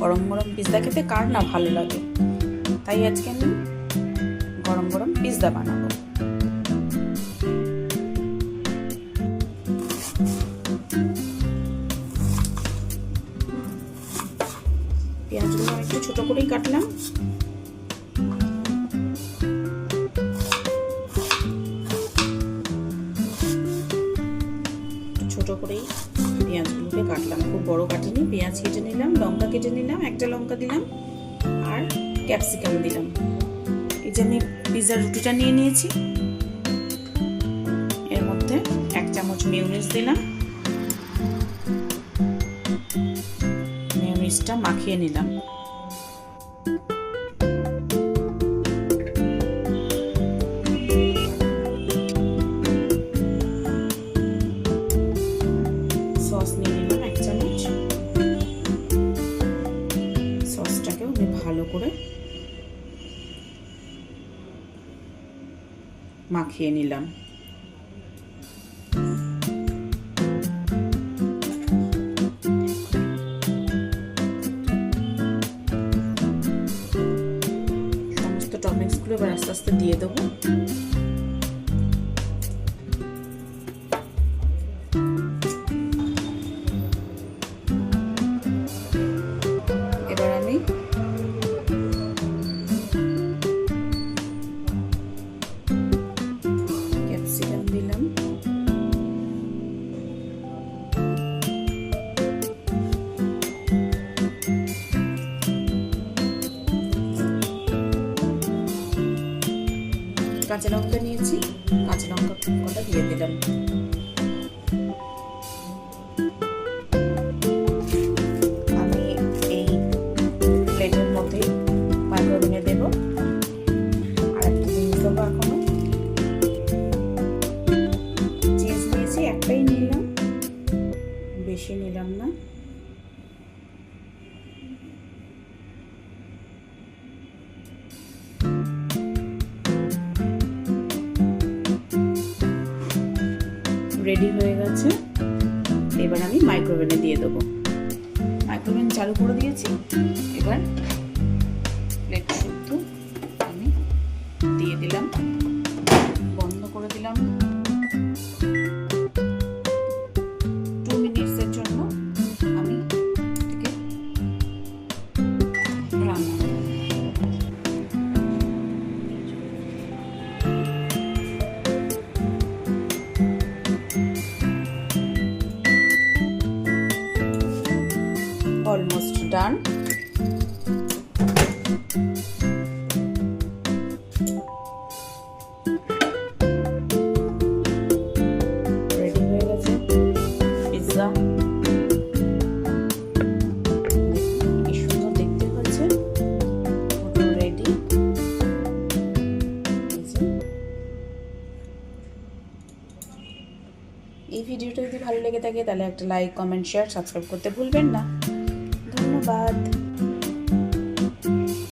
গরম গরম পিৎজা খেতে কার না ভালো লাগে, তাই আজকে আমি গরম গরম পিৎজা বানাবো। পেঁয়াজগুলো আমি একটু ছোট করেই কাটলাম। ছোট করেই পেঁয়াজগুলোকে কাটলাম, খুব বড় কাটিনি। পেঁয়াজ কেটে নিলাম, লঙ্কা কেটে নিলাম, একটা লঙ্কা দিলাম আর ক্যাপসিকাম দিলাম। এই যে আমি পিৎজা রুটিটা নিয়ে নিয়েছি, এর মধ্যে 1 চামচ মেয়োনিজ দিলাম। মেয়োনিজটা মাখিয়ে নিলাম। সস নিয়ে নিলাম 1 চামচ। সসটাকেও আমি ভালো করে মাখিয়ে নিলাম। সমস্ত টপিংসগুলো এবার আস্তে আস্তে দিয়ে দেবো। এবার আমি ক্যাপসিকাম দিলাম, কাঁচা লঙ্কা নিয়েছি, কাঁচা লঙ্কা কটা দিয়ে দিলাম। আমি এই প্লেটের মধ্যে মাইক্রোওভেনে দেবো। আর একটা জিনিস দেবো, এখনো চিজ নিয়েছি, একটাই নিলাম, বেশি নিলাম না। রেডি হয়ে গেছে। এবার আমি মাইক্রোওভেনে দিয়ে দেবো। মাইক্রোওভেন চালু করে দিয়েছি। এবার প্লেট শুদ্ধ আমি দিয়ে দিলাম, বন্ধ করে দিলাম। 2 মিনিটসের জন্য আমি এটাকে রান্না করব। Almost done. Ready হয়ে গেছে পিৎজা। কি সুন্দর দেখতে হচ্ছে, পুরো রেডি। এই ভিডিওটা যদি ভালো লেগে থাকে তাহলে একটা লাইক, কমেন্ট, শেয়ার, সাবস্ক্রাইব করতে ভুলবেন না। ধন্যবাদ।